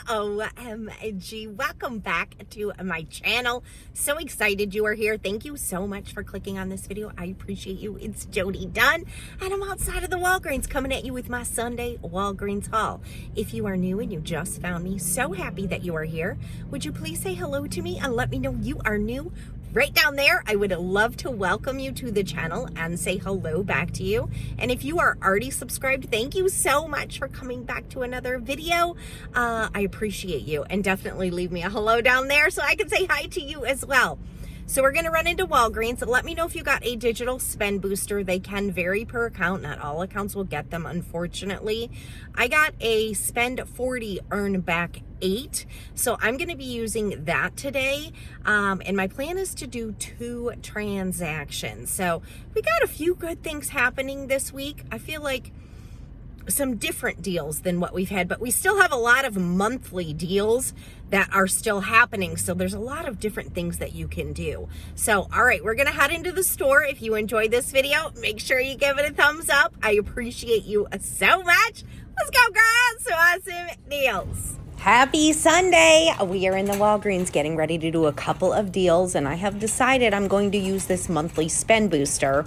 OMG, welcome back to my channel. So excited you are here. Thank you so much for clicking on this video. I appreciate you. It's Jody Dunn, and I'm outside of the Walgreens coming at you with my Sunday Walgreens haul. If you are new and you just found me, so happy that you are here. Would you please say hello to me and let me know you are new? Right down there, I would love to welcome you to the channel and say hello back to you. And if you are already subscribed, thank you so much for coming back to another video. I appreciate you, and definitely leave me a hello down there so I can say hi to you as well. So we're gonna run into Walgreens. Let me know if you got a digital spend booster. They can vary per account. Not all accounts will get them, unfortunately. I got a spend 40, earn back 8. So I'm gonna be using that today. And my plan is to do 2 transactions. So we got a few good things happening this week. I feel like some different deals than what we've had, but we still have a lot of monthly deals that are still happening. So there's a lot of different things that you can do. So, all right, we're gonna head into the store. If you enjoyed this video, make sure you give it a thumbs up. I appreciate you so much. Let's go, girls. So awesome deals. Happy Sunday. We are in the Walgreens getting ready to do a couple of deals, and I have decided I'm going to use this monthly spend booster.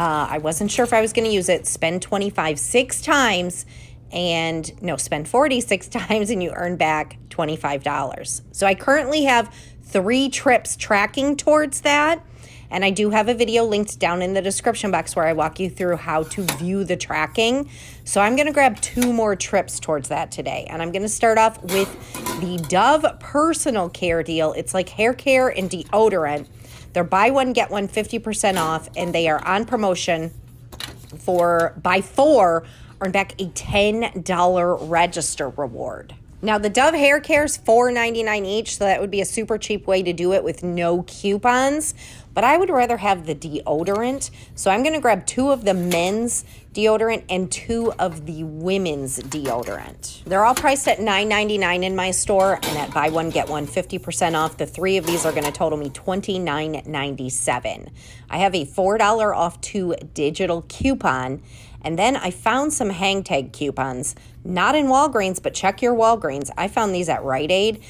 I wasn't sure if I was going to use it. Spend 25 6 times, and no, spend 40 6 times, and you earn back $25. So I currently have 3 trips tracking towards that. And I do have a video linked down in the description box where I walk you through how to view the tracking. So I'm going to grab 2 more trips towards that today. And I'm going to start off with the Dove personal care deal. It's like hair care and deodorant. They're buy one, get one 50% off, and they are on promotion for buy 4, earn back a $10 register reward. Now, the Dove hair care is $4.99 each, so that would be a super cheap way to do it with no coupons. But I would rather have the deodorant, so I'm going to grab 2 of the men's deodorant and 2 of the women's deodorant. They're all priced at $9.99 in my store, and at buy one, get one 50% off. The 3 of these are going to total me $29.97. I have a $4 off 2 digital coupon. And then I found some hang tag coupons, not in Walgreens, but check your Walgreens. I found these at Rite Aid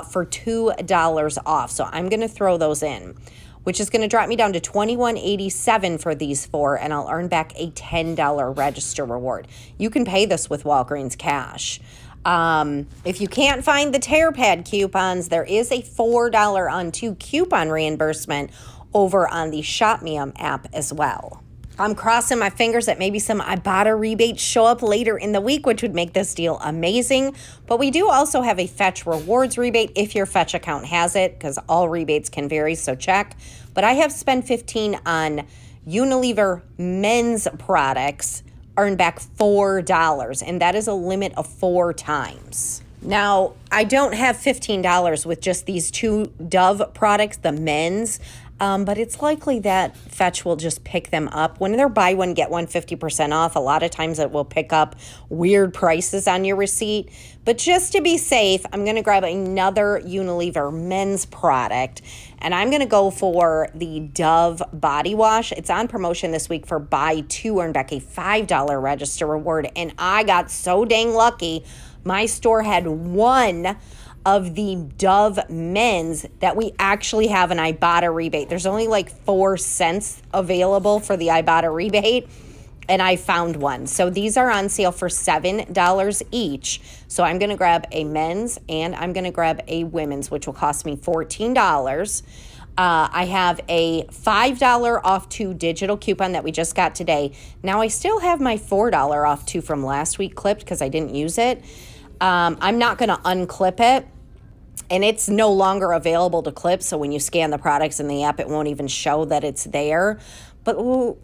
for $2 off. So I'm going to throw those in, which is going to drop me down to $21.87 for these 4, and I'll earn back a $10 register reward. You can pay this with Walgreens cash. If you can't find the tear pad coupons, there is a $4 on 2 coupon reimbursement over on the Shop Me app as well. I'm crossing my fingers that maybe some IBOTTA rebates show up later in the week, which would make this deal amazing. But we do also have a Fetch Rewards rebate if your Fetch account has it, because all rebates can vary, so check. But I have spent 15 on Unilever men's products, earn back $4, and that is a limit of 4 times. Now, I don't have $15 with just these 2 Dove products, the men's. But it's likely that Fetch will just pick them up. When they're buy one, get one 50% off, a lot of times it will pick up weird prices on your receipt. But just to be safe, I'm going to grab another Unilever men's product, and I'm going to go for the Dove body wash. It's on promotion this week for buy 2, earn back a $5 register reward, and I got so dang lucky. My store had 1 of the Dove men's that we actually have an IBOTTA rebate. There's only like 4 cents available for the IBOTTA rebate, and I found one. So these are on sale for $7 each. So I'm going to grab a men's and I'm going to grab a women's, which will cost me $14. I have a $5 off 2 digital coupon that we just got today. Now I still have my $4 off 2 from last week clipped because I didn't use it. I'm not going to unclip it. And it's no longer available to clip, so when you scan the products in the app, it won't even show that it's there. But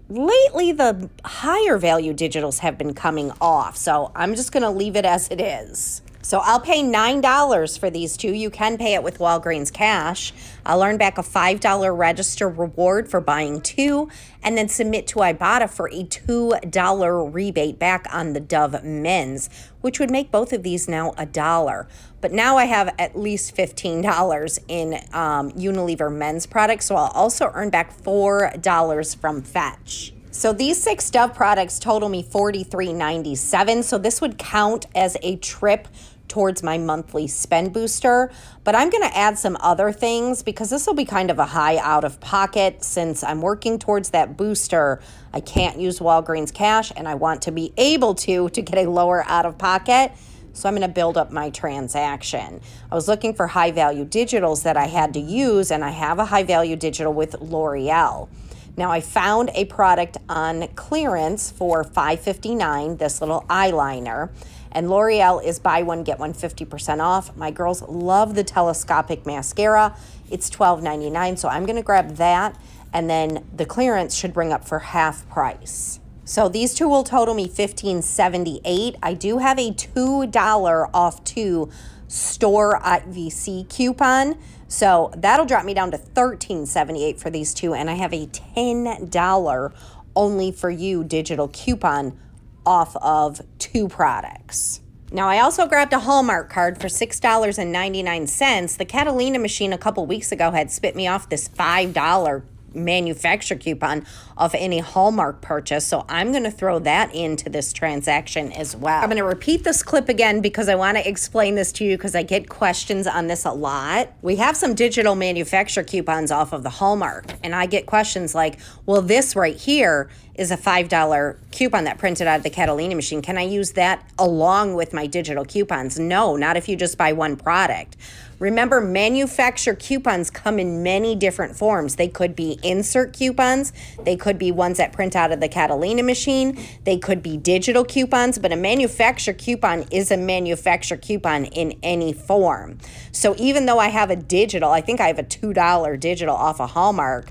lately, the higher value digitals have been coming off, so I'm just going to leave it as it is. So I'll pay $9 for these 2. You can pay it with Walgreens cash. I'll earn back a $5 register reward for buying 2, and then submit to IBOTTA for a $2 rebate back on the Dove men's, which would make both of these now $1. But now I have at least $15 in Unilever men's products, so I'll also earn back $4 from Fetch. So these 6 Dove products total me $43.97, so this would count as a trip towards my monthly spend booster, but I'm going to add some other things because this will be kind of a high out of pocket since I'm working towards that booster. I can't use Walgreens cash and I want to be able to get a lower out of pocket. So I'm going to build up my transaction. I was looking for high value digitals that I had to use, and I have a high value digital with L'Oreal. Now I found a product on clearance for $5.59, this little eyeliner. And L'Oreal is buy one, get one 50% off. My girls love the telescopic mascara. It's $12.99, so I'm gonna grab that. And then the clearance should bring up for half price. So these two will total me $15.78. I do have a $2 off 2 store IVC coupon. So that'll drop me down to $13.78 for these two. And I have a $10 only for you digital coupon off of 2 products. Now, I also grabbed a Hallmark card for $6.99. The Catalina machine a couple weeks ago had spit me off this $5 manufacturer coupon off any Hallmark purchase, so I'm going to throw that into this transaction as well. I'm going to repeat this clip again because I want to explain this to you because I get questions on this a lot. We have some digital manufacturer coupons off of the Hallmark, and I get questions like, well, this right here is a $5 coupon that printed out of the Catalina machine. Can I use that along with my digital coupons? No, not if you just buy one product. Remember, manufacturer coupons come in many different forms. They could be insert coupons. They could be ones that print out of the Catalina machine. They could be digital coupons, but a manufacturer coupon is a manufacturer coupon in any form. So even though I have a digital, I think I have a $2 digital off a Hallmark,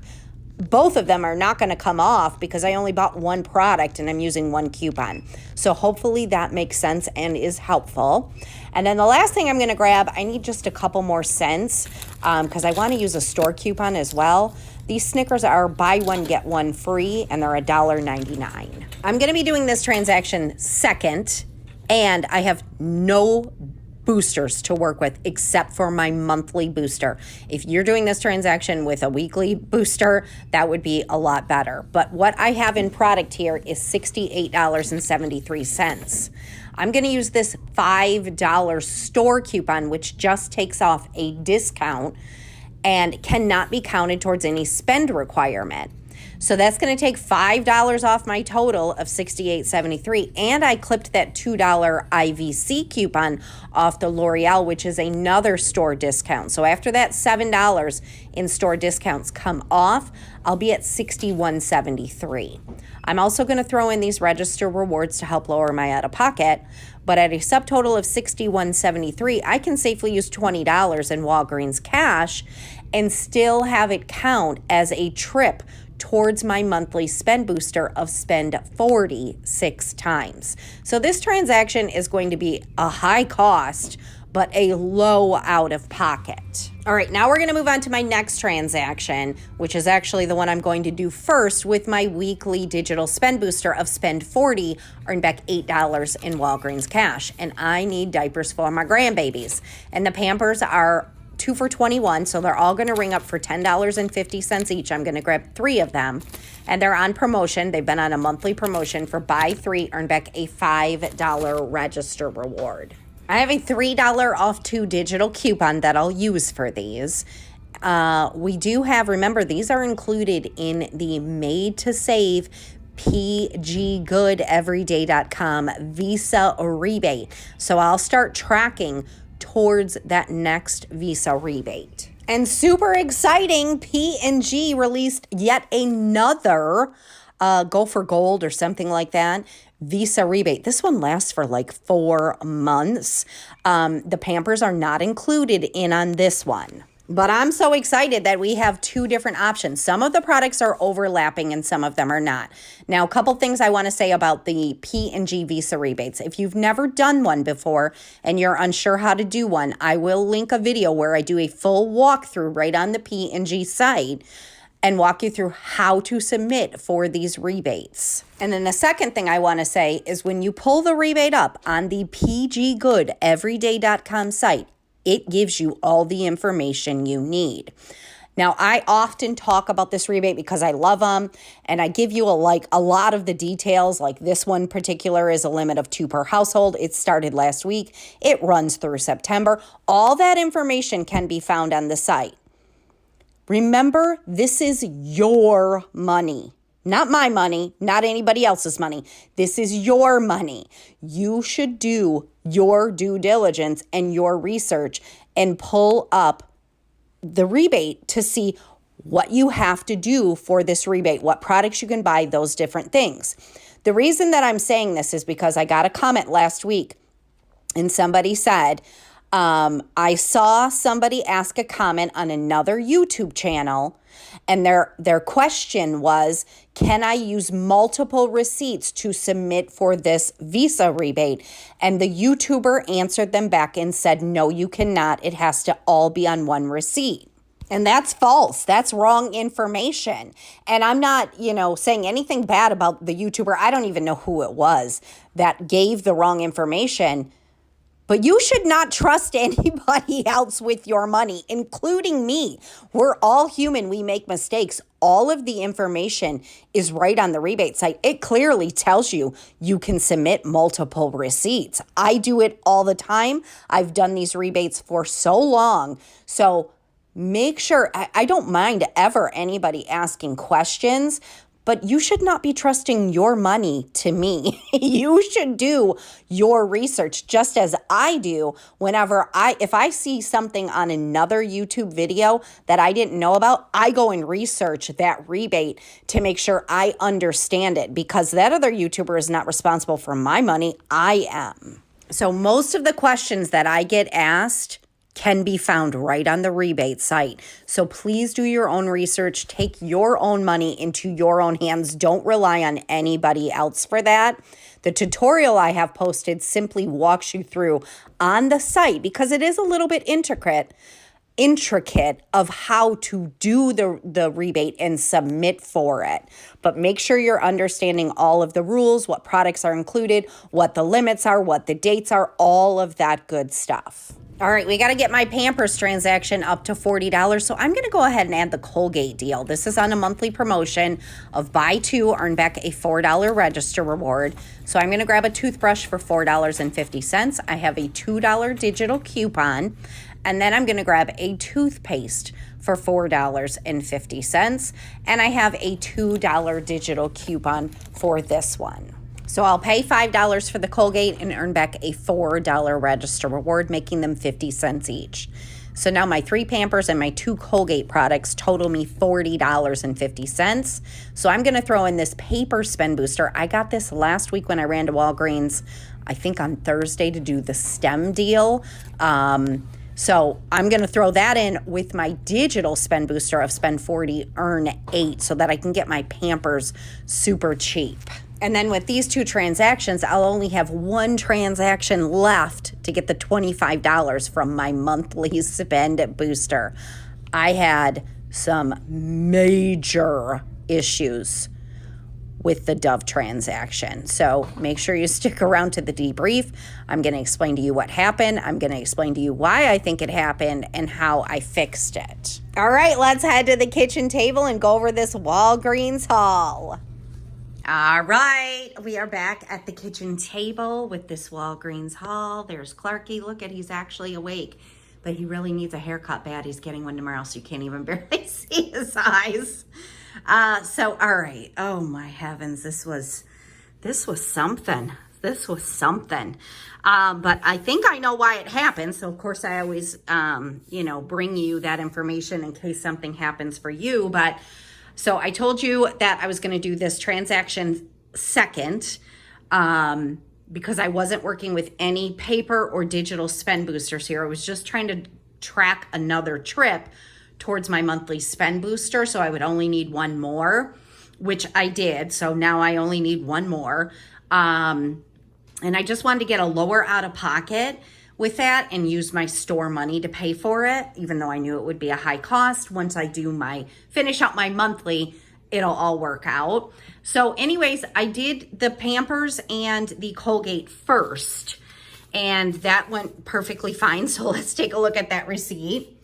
both of them are not going to come off because I only bought one product and I'm using one coupon. So hopefully that makes sense and is helpful. And then the last thing I'm going to grab, I need just a couple more cents because I want to use a store coupon as well. These Snickers are buy one, get one free, and they're $1.99. I'm going to be doing this transaction second, and I have no boosters to work with except for my monthly booster. If you're doing this transaction with a weekly booster, that would be a lot better. But what I have in product here is $68.73. I'm going to use this $5 store coupon, which just takes off a discount and cannot be counted towards any spend requirement. So that's going to take $5 off my total of $68.73. And I clipped that $2 IVC coupon off the L'Oreal, which is another store discount. So after that $7 in store discounts come off, I'll be at $61.73. I'm also going to throw in these register rewards to help lower my out-of-pocket. But at a subtotal of $61.73, I can safely use $20 in Walgreens cash and still have it count as a trip towards my monthly spend booster of spend 46 times. So this transaction is going to be a high cost, but a low out of pocket. All right, now we're going to move on to my next transaction, which is actually the one I'm going to do first with my weekly digital spend booster of spend 40, earn back $8 in Walgreens cash. And I need diapers for my grandbabies. And the Pampers are 2 for $21, so they're all going to ring up for $10.50 each. I'm going to grab 3 of them, and they're on promotion. They've been on a monthly promotion for buy 3, earn back a $5 register reward. I have a $3 off 2 digital coupon that I'll use for these. We do have, remember, these are included in the Made to Save pggoodeveryday.com Visa rebate. So I'll start tracking towards that next Visa rebate. And super exciting, P&G released yet another Go for Gold or something like that Visa rebate. This one lasts for like 4 months. The Pampers are not included in on this one. But I'm so excited that we have 2 different options. Some of the products are overlapping and some of them are not. Now, a couple things I want to say about the P&G Visa rebates. If you've never done one before and you're unsure how to do one, I will link a video where I do a full walkthrough right on the P&G site and walk you through how to submit for these rebates. And then the second thing I want to say is when you pull the rebate up on the pggoodeveryday.com site, it gives you all the information you need. Now, I often talk about this rebate because I love them, and I give you a lot of the details. Like this one particular is a limit of 2 per household. It started last week. It runs through September. All that information can be found on the site. Remember, this is your money, not my money, not anybody else's money. This is your money. You should do your due diligence and your research and pull up the rebate to see what you have to do for this rebate, what products you can buy, those different things. The reason that I'm saying this is because I got a comment last week and somebody said, I saw somebody ask a comment on another YouTube channel, and their question was, can I use multiple receipts to submit for this Visa rebate? And the YouTuber answered them back and said, no, you cannot. It has to all be on one receipt. And that's false. That's wrong information. And I'm not, saying anything bad about the YouTuber. I don't even know who it was that gave the wrong information. But you should not trust anybody else with your money, including me. We're all human. We make mistakes. All of the information is right on the rebate site. It clearly tells you you can submit multiple receipts. I do it all the time. I've done these rebates for so long. So make sure, I don't mind ever anybody asking questions, but you should not be trusting your money to me. You should do your research just as I do if I see something on another YouTube video that I didn't know about, I go and research that rebate to make sure I understand it, because that other YouTuber is not responsible for my money. I am. So most of the questions that I get asked can be found right on the rebate site. So please do your own research. Take your own money into your own hands. Don't rely on anybody else for that. The tutorial I have posted simply walks you through on the site, because it is a little bit intricate of how to do the rebate and submit for it. But make sure you're understanding all of the rules, what products are included, what the limits are, what the dates are, all of that good stuff. All right, we got to get my Pampers transaction up to $40. So I'm going to go ahead and add the Colgate deal. This is on a monthly promotion of buy 2, earn back a $4 register reward. So I'm going to grab a toothbrush for $4.50. I have a $2 digital coupon. And then I'm going to grab a toothpaste for $4.50. And I have a $2 digital coupon for this one. So I'll pay $5 for the Colgate and earn back a $4 register reward, making them 50 cents each. So now my 3 Pampers and my 2 Colgate products total me $40.50. So I'm going to throw in this paper spend booster. I got this last week when I ran to Walgreens, I think on Thursday, to do the STEM deal. So I'm going to throw that in with my digital spend booster of spend 40, earn 8, so that I can get my Pampers super cheap. And then with these 2 transactions, I'll only have 1 transaction left to get the $25 from my monthly spend booster. I had some major issues with the Dove transaction. So make sure you stick around to the debrief. I'm going to explain to you what happened. I'm going to explain to you why I think it happened and how I fixed it. All right, let's head to the kitchen table and go over this Walgreens haul. All right, we are back at the kitchen table with this Walgreens haul. There's Clarky. Look he's actually awake, but he really needs a haircut bad. He's getting one tomorrow, so you can't even barely see his eyes. All right. Oh my heavens, this was something. This was something. But I think I know why it happened. So of course I always, bring you that information in case something happens for you. But so I told you that I was going to do this transaction second, because I wasn't working with any paper or digital spend boosters here. I was just trying to track another trip towards my monthly spend booster. So I would only need 1 more, which I did. So now I only need 1 more. And I just wanted to get a lower out of pocket with that and use my store money to pay for it, even though I knew it would be a high cost. Once I finish out my monthly, it'll all work out. So anyways, I did the Pampers and the Colgate first, and that went perfectly fine. So let's take a look at that receipt.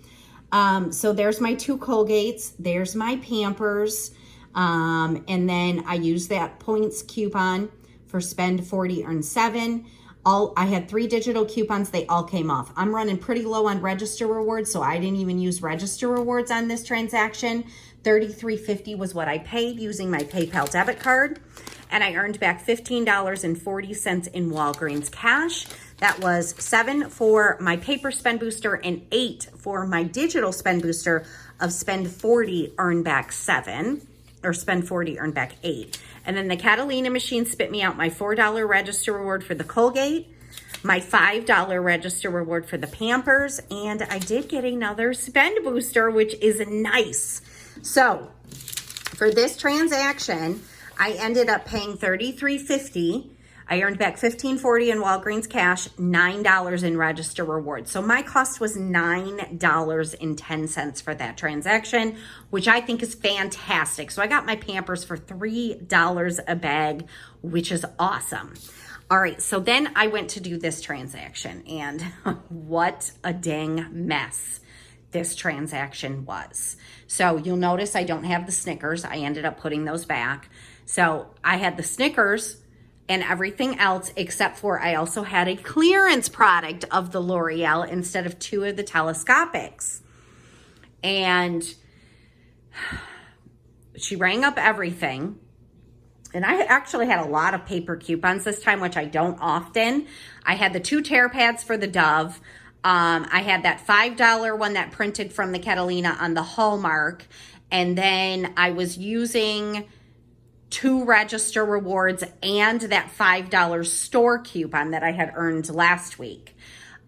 So there's my 2 Colgates. There's my Pampers. And then I use that points coupon for spend 40, earn 7. I had 3 digital coupons. They all came off. I'm running pretty low on register rewards, so I didn't even use register rewards on this transaction. $33.50 was what I paid using my PayPal debit card. And I earned back $15.40 in Walgreens cash. That was 7 for my paper spend booster and 8 for my digital spend booster of spend 40, earn back 7, or spend 40, earn back 8. And then the Catalina machine spit me out my $4 register reward for the Colgate, my $5 register reward for the Pampers, and I did get another spend booster, which is nice. So for this transaction, I ended up paying $33.50. I earned back $15.40 in Walgreens cash, $9 in register rewards. So my cost was $9.10 for that transaction, which I think is fantastic. So I got my Pampers for $3 a bag, which is awesome. All right, so then I went to do this transaction, and what a dang mess this transaction was. So you'll notice I don't have the Snickers. I ended up putting those back. So I had the Snickers and everything else, except for I also had a clearance product of the L'Oreal instead of 2 of the telescopics. And she rang up everything. And I actually had a lot of paper coupons this time, which I don't often. I had the 2 tear pads for the Dove. I had that $5 one that printed from the Catalina on the Hallmark. And then I was using 2 register rewards and that $5 store coupon that I had earned last week.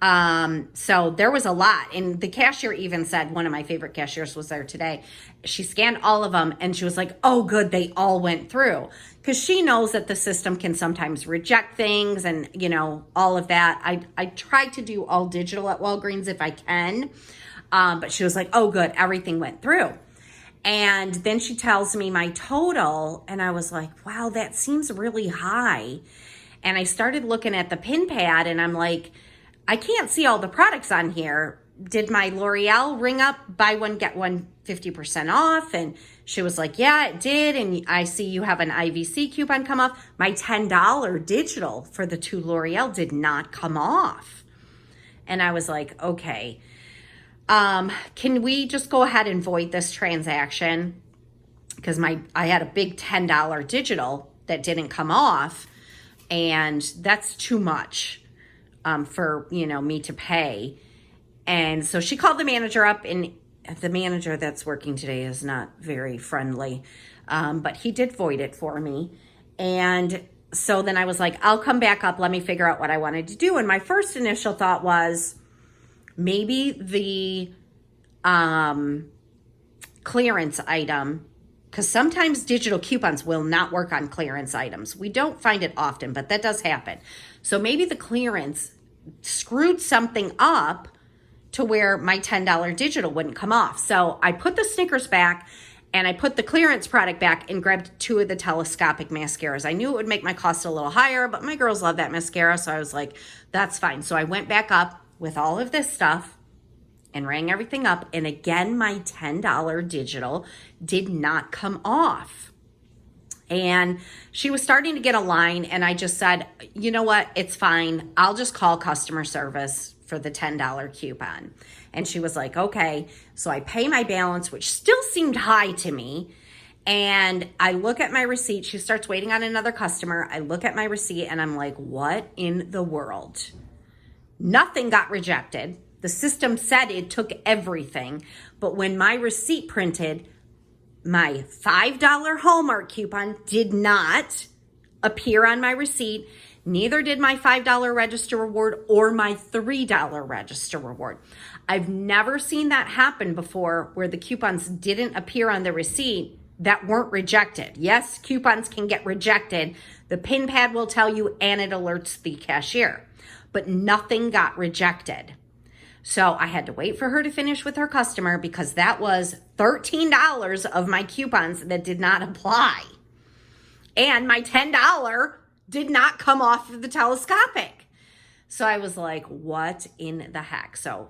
So there was a lot. And the cashier even said, one of my favorite cashiers was there today. She scanned all of them and she was like, oh, good, they all went through. Because she knows that the system can sometimes reject things and, you know, all of that. I try to do all digital at Walgreens if I can. But she was like, oh, good, everything went through. And then she tells me my total, and I was like, wow, that seems really high. And I started looking at the pin pad, and I'm like, I can't see all the products on here. Did my L'Oreal ring up, buy one, get one 50% off? And she was like, yeah, it did. And I see you have an IVC coupon come off. My $10 digital for the 2 L'Oreal did not come off. And I was like, okay. Can we just go ahead and void this transaction? Because I had a big $10 digital that didn't come off, and that's too much for me to pay. And so she called the manager up, and the manager that's working today is not very friendly, but he did void it for me. And so then I was like, I'll come back up. Let me figure out what I wanted to do. And my first initial thought was, maybe the clearance item, because sometimes digital coupons will not work on clearance items. We don't find it often, but that does happen. So maybe the clearance screwed something up to where my $10 digital wouldn't come off. So I put the Snickers back and I put the clearance product back and grabbed 2 of the telescopic mascaras. I knew it would make my cost a little higher, but my girls love that mascara. So I was like, that's fine. So I went back up with all of this stuff and rang everything up. And again, my $10 digital did not come off. And she was starting to get a line. And I just said, you know what? It's fine. I'll just call customer service for the $10 coupon. And she was like, okay. So I pay my balance, which still seemed high to me. And I look at my receipt. She starts waiting on another customer. I look at my receipt and I'm like, what in the world? Nothing got rejected. The system said it took everything. But when my receipt printed, my $5 Hallmark coupon did not appear on my receipt. Neither did my $5 register reward or my $3 register reward. I've never seen that happen before where the coupons didn't appear on the receipt that weren't rejected. Yes, coupons can get rejected. The pin pad will tell you and it alerts the cashier. But nothing got rejected. So I had to wait for her to finish with her customer because that was $13 of my coupons that did not apply. And my $10 did not come off of the telescopic. So I was like, what in the heck? So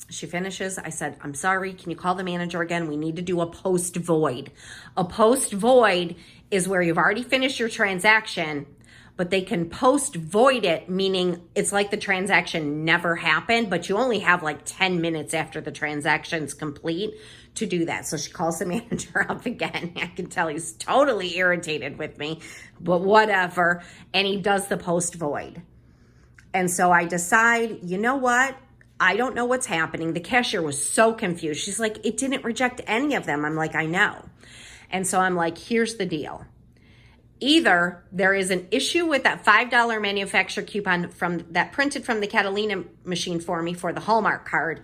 She finishes. I said, I'm sorry. Can you call the manager again? We need to do a post void. A post void is where you've already finished your transaction, but they can post void it, meaning it's like the transaction never happened, but you only have like 10 minutes after the transaction's complete to do that. So she calls the manager up again. I can tell he's totally irritated with me, but whatever. And he does the post void. And so I decide, you know what? I don't know what's happening. The cashier was so confused. She's like, it didn't reject any of them. I'm like, I know. And so I'm like, here's the deal. Either there is an issue with that $5 manufacturer coupon that printed from the Catalina machine for me for the Hallmark card,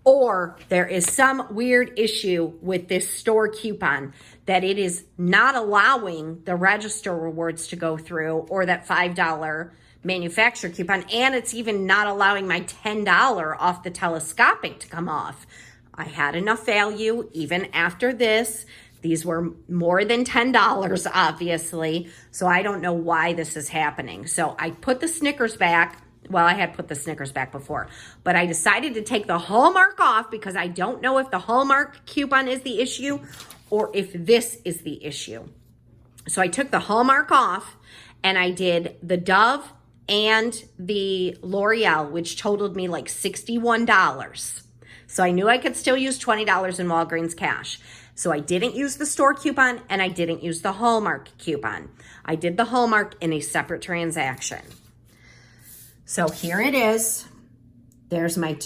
or there is some weird issue with this store coupon that it is not allowing the register rewards to go through, or that $5 manufacturer coupon, and it's even not allowing my $10 off the telescopic to come off. I had enough value even after this. These were more than $10, obviously, so I don't know why this is happening. So I put the Snickers back. Well, I had put the Snickers back before, but I decided to take the Hallmark off because I don't know if the Hallmark coupon is the issue or if this is the issue. So I took the Hallmark off and I did the Dove and the L'Oreal, which totaled me like $61. So I knew I could still use $20 in Walgreens cash. So I didn't use the store coupon and I didn't use the Hallmark coupon. I did the Hallmark in a separate transaction. So here it is. There's my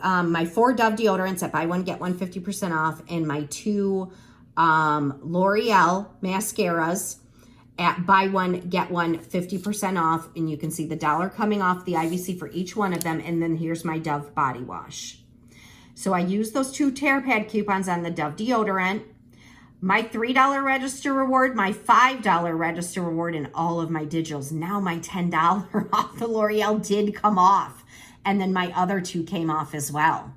my 4 Dove deodorants at buy one, get one 50% off, and my 2 L'Oreal mascaras at buy one, get one 50% off. And you can see the dollar coming off the IVC for each one of them. And then here's my Dove body wash. So I used those 2 tear pad coupons on the Dove deodorant, my $3 register reward, my $5 register reward, and all of my digitals. Now my $10 off the L'Oreal did come off. And then my other 2 came off as well.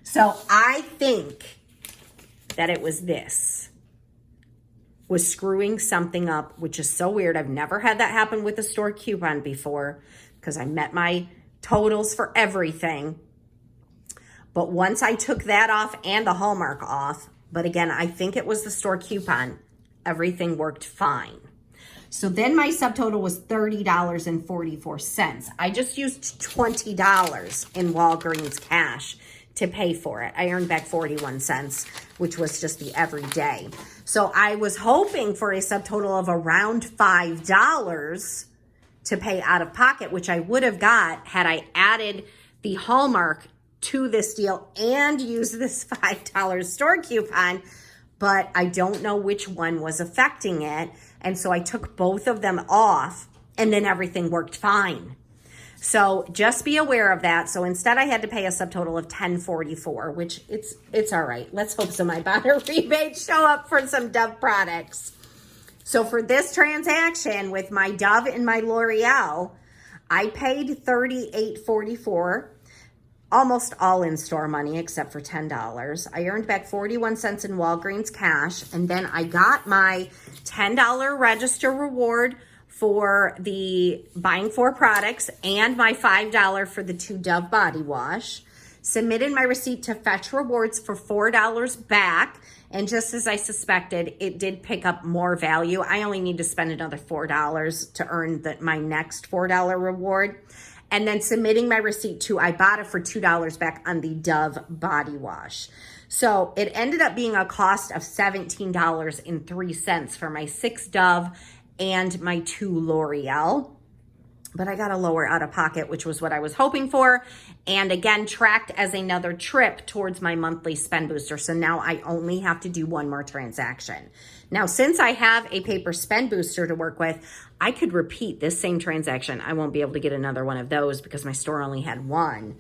So I think that it was screwing something up, which is so weird. I've never had that happen with a store coupon before because I met my totals for everything. But once I took that off and the Hallmark off, but again, I think it was the store coupon, everything worked fine. So then my subtotal was $30.44. I just used $20 in Walgreens cash to pay for it. I earned back 41 cents, which was just the everyday. So I was hoping for a subtotal of around $5 to pay out of pocket, which I would have got had I added the Hallmark to this deal and use this $5 store coupon, but I don't know which one was affecting it. And so I took both of them off and then everything worked fine. So just be aware of that. So instead I had to pay a subtotal of $10.44, which it's all right. Let's hope some IBOTTA rebates show up for some Dove products. So for this transaction with my Dove and my L'Oreal, I paid $38.44. Almost all in-store money except for $10. I earned back 41 cents in Walgreens cash, and then I got my $10 register reward for the buying 4 products and my $5 for the 2 Dove body wash. Submitted my receipt to Fetch Rewards for $4 back, and just as I suspected, it did pick up more value. I only need to spend another $4 to earn my next $4 reward. And then submitting my receipt to IBOTTA for $2 back on the Dove body wash. So it ended up being a cost of $17.03 for my 6 Dove and my 2 L'Oreal. But I got a lower out of pocket, which was what I was hoping for. And again, tracked as another trip towards my monthly spend booster. So now I only have to do 1 more transaction. Now, since I have a paper spend booster to work with, I could repeat this same transaction. I won't be able to get another one of those because my store only had 1.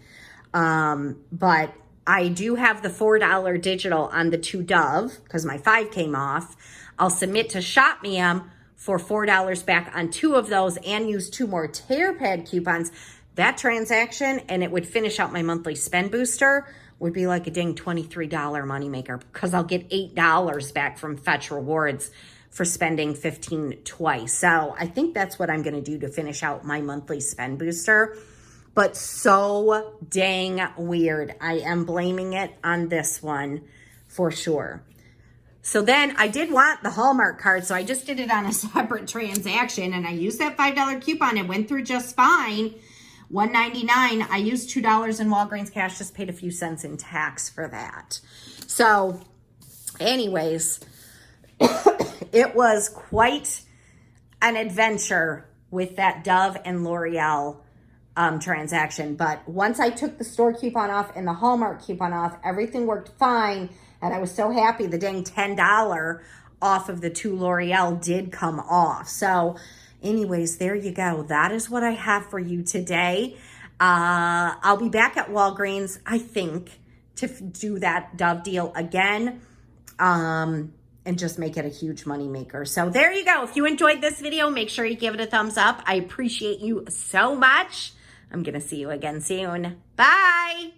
But I do have the $4 digital on the 2 Dove because my 5 came off. I'll submit to ShopMeum for $4 back on 2 of those and use 2 more tear pad coupons. That transaction, and it would finish out my monthly spend booster, would be like a dang $23 moneymaker because I'll get $8 back from Fetch Rewards for spending $15 twice. So I think that's what I'm going to do to finish out my monthly spend booster. but so dang weird. I am blaming it on this one for sure. So then I did want the Hallmark card, so I just did it on a separate transaction, and I used that $5 coupon. It went through just fine. $1.99. I used $2 in Walgreens cash, just paid a few cents in tax for that. So anyways, it was quite an adventure with that Dove and L'Oreal transaction. But once I took the store coupon off and the Hallmark coupon off, everything worked fine. And I was so happy the dang $10 off of the 2 L'Oreal did come off. So anyways, there you go. That is what I have for you today. I'll be back at Walgreens, I think, to do that Dove deal again. And just make it a huge money maker. So there you go. If you enjoyed this video, make sure you give it a thumbs up. I appreciate you so much. I'm going to see you again soon. Bye.